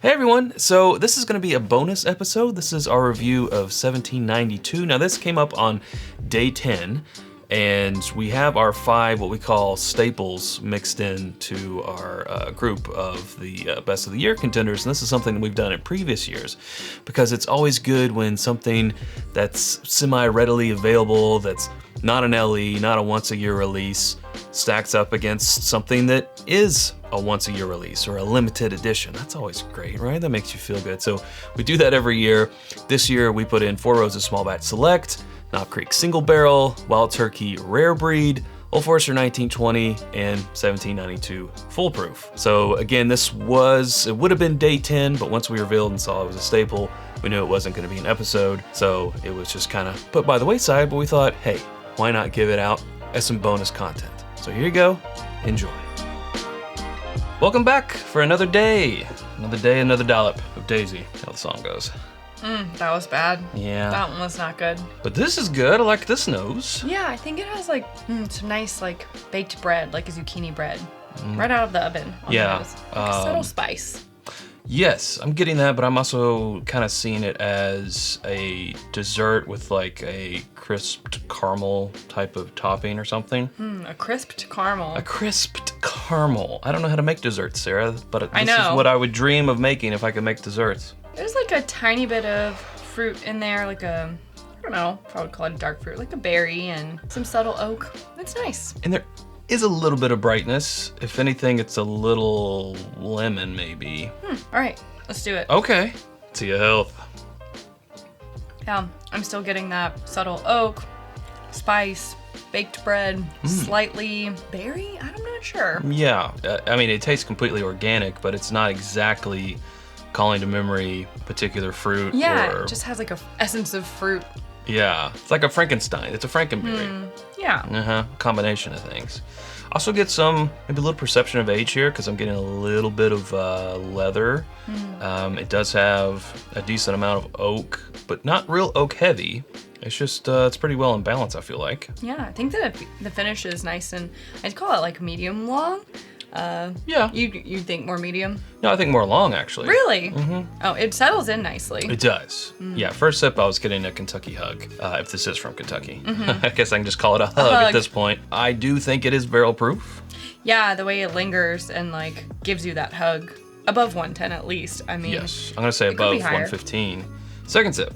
Hey everyone, so this is going to be a bonus episode. This is our review of 1792. Now this came up on day 10, and we have our 5 what we call staples mixed into our group of the best of the year contenders, and this is something we've done in previous years because it's always good when something that's semi-readily available, that's not an LE, not a once-a-year release, stacks up against something that is a once-a-year release or a limited edition. That's always great, right? That makes you feel good. So we do that every year. This year we put in 4 Roses Small Batch Select, Knob Creek Single Barrel, Wild Turkey Rare Breed, Old Forester 1920, and 1792 Full Proof. So again, it would have been day 10, but once we revealed and saw it was a staple, we knew it wasn't going to be an episode. So it was just kind of put by the wayside, but we thought, hey, why not give it out as some bonus content? So here you go, enjoy. Welcome back for another day, another dollop of Daisy, how the song goes. That was bad. Yeah. That one was not good. But this is good, I like this nose. Yeah, I think it has like some nice like baked bread, like a zucchini bread, right out of the oven. Yeah. Like subtle spice. Yes, I'm getting that, but I'm also kind of seeing it as a dessert with like a crisped caramel type of topping or something. A crisped caramel. A crisped caramel. I don't know how to make desserts, Sarah, but this know. is what I would dream of making if I could make desserts. There's like a tiny bit of fruit in there, like a, I don't know, if I would call it a dark fruit, like a berry and some subtle oak. It's nice. And there is a little bit of brightness. If anything, it's a little lemon maybe. All right, let's do it. Okay, to your health. Yeah, I'm still getting that subtle oak, spice, baked bread, slightly berry? I'm not sure. Yeah, I mean, it tastes completely organic, but it's not exactly calling to memory particular fruit. Yeah, or, it just has like a essence of fruit. Yeah, it's like a Frankenstein. It's a Frankenberry. Yeah. Combination of things. Also get maybe a little perception of age here because I'm getting a little bit of leather. It does have a decent amount of oak, but not real oak heavy. It's just, it's pretty well in balance, I feel like. Yeah, I think that the finish is nice, and I'd call it like medium long. Yeah. You think more medium? No, I think more long, actually. Really? Oh, it settles in nicely. It does. Yeah, first sip I was getting a Kentucky hug, if this is from Kentucky. I guess I can just call it a hug at this point. I do think it is barrel proof. Yeah, the way it lingers and like gives you that hug. Above 110 at least. I mean, yes, I'm gonna say above 115. Second sip.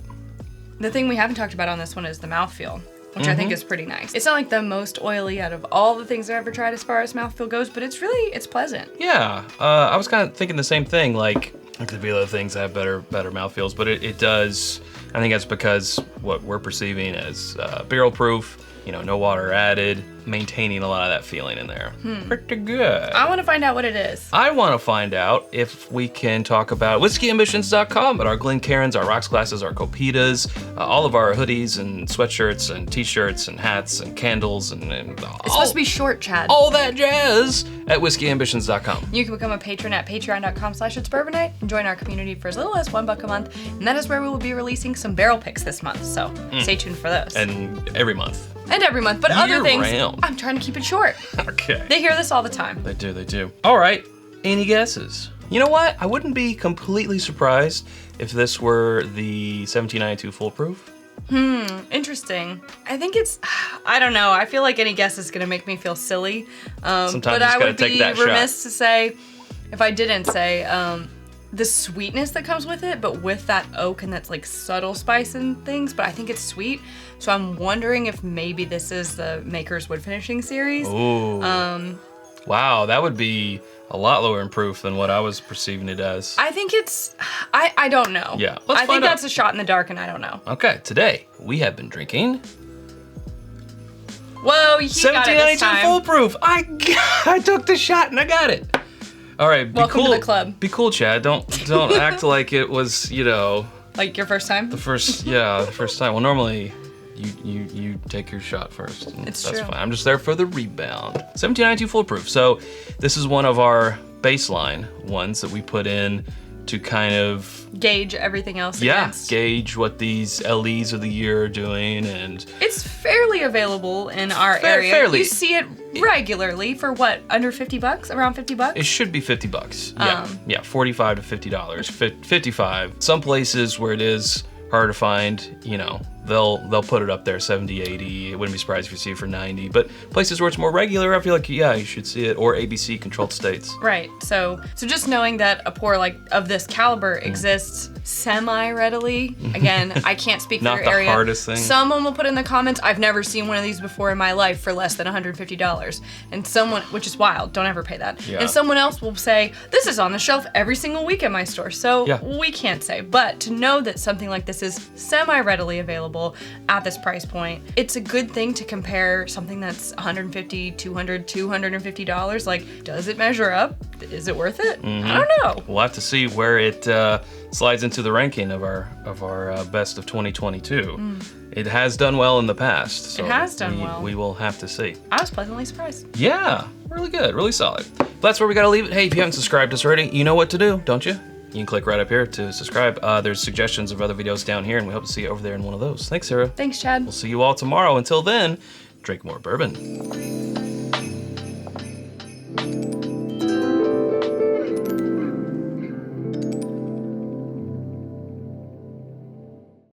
The thing we haven't talked about on this one is the mouthfeel, which I think is pretty nice. It's not like the most oily out of all the things I've ever tried as far as mouthfeel goes, but it's pleasant. Yeah, I was kind of thinking the same thing. Like, there could be other things that have better mouthfeels, but it does. I think that's because what we're perceiving as barrel proof, no water added, maintaining a lot of that feeling in there. Pretty good. I want to find out what it is. I want to find out if we can talk about whiskyambitions.com, but our Glencairns, our rocks glasses, our copitas, all of our hoodies and sweatshirts and t-shirts and hats and candles and It's supposed to be short, Chad. all that jazz at whiskyambitions.com. You can become a patron at patreon.com/itsbourbonnight and join our community for as little as $1 a month, and that is where we will be releasing some barrel picks this month, so stay tuned for those. And every month. And every month, but other things, round. I'm trying to keep it short. Okay. They hear this all the time. They do. All right, any guesses? You know what? I wouldn't be completely surprised if this were the 1792 Full Proof. Interesting. I think I don't know. I feel like any guess is gonna make me feel silly. Sometimes but you just I gotta would take be that remiss to say, if I didn't say, the sweetness that comes with it, but with that oak and that's like subtle spice and things, but I think it's sweet. So I'm wondering if maybe this is the Maker's Wood Finishing series. Ooh. Wow, that would be a lot lower in proof than what I was perceiving it as. I think I don't know. Yeah, I think that's a shot in the dark and I don't know. Okay, today we have been drinking Whoa, you got it this 1792 time. Full Proof. I took the shot and I got it. All right, be Welcome cool. to the club. Be cool, Chad. Don't act like it was, Like your first time? the first time. Well, normally you take your shot first. It's That's true. fine. I'm just there for the rebound. 1792 Full Proof. So this is one of our baseline ones that we put in to kind of Gauge everything else against. gauge what these LEs of the year are doing, and It's fairly available in our area. fairly. You see it regularly for what, under 50 bucks? Around 50 bucks? It should be 50 bucks. Yeah, yeah, $45 to $50. 55. Some places where it is hard to find, you know, they'll put it up there 70, 80. It wouldn't be surprised if you see it for 90. But places where it's more regular, I feel like, yeah, you should see it. Or ABC controlled states. Right. So just knowing that a pour like of this caliber exists semi-readily. Again, I can't speak for Not your the area. hardest thing. Someone will put in the comments, I've never seen one of these before in my life for less than $150. And someone, which is wild, don't ever pay that. Yeah. And someone else will say, this is on the shelf every single week at my store. So Yeah. we can't say. But to know that something like this is semi-readily available at this price point, it's a good thing to compare something that's $150, $200, $250. Like, does it measure up? Is it worth it? I don't know. We'll have to see where it slides into the ranking of our best of 2022. It has done well in the past. So It has done well. We will have to see. I was pleasantly surprised. Yeah, really good, really solid. But that's where we gotta leave it. Hey, if you haven't subscribed to us already, you know what to do, don't you? You can click right up here to subscribe. There's suggestions of other videos down here, and we hope to see you over there in one of those. Thanks, Sarah. Thanks, Chad. We'll see you all tomorrow. Until then, drink more bourbon.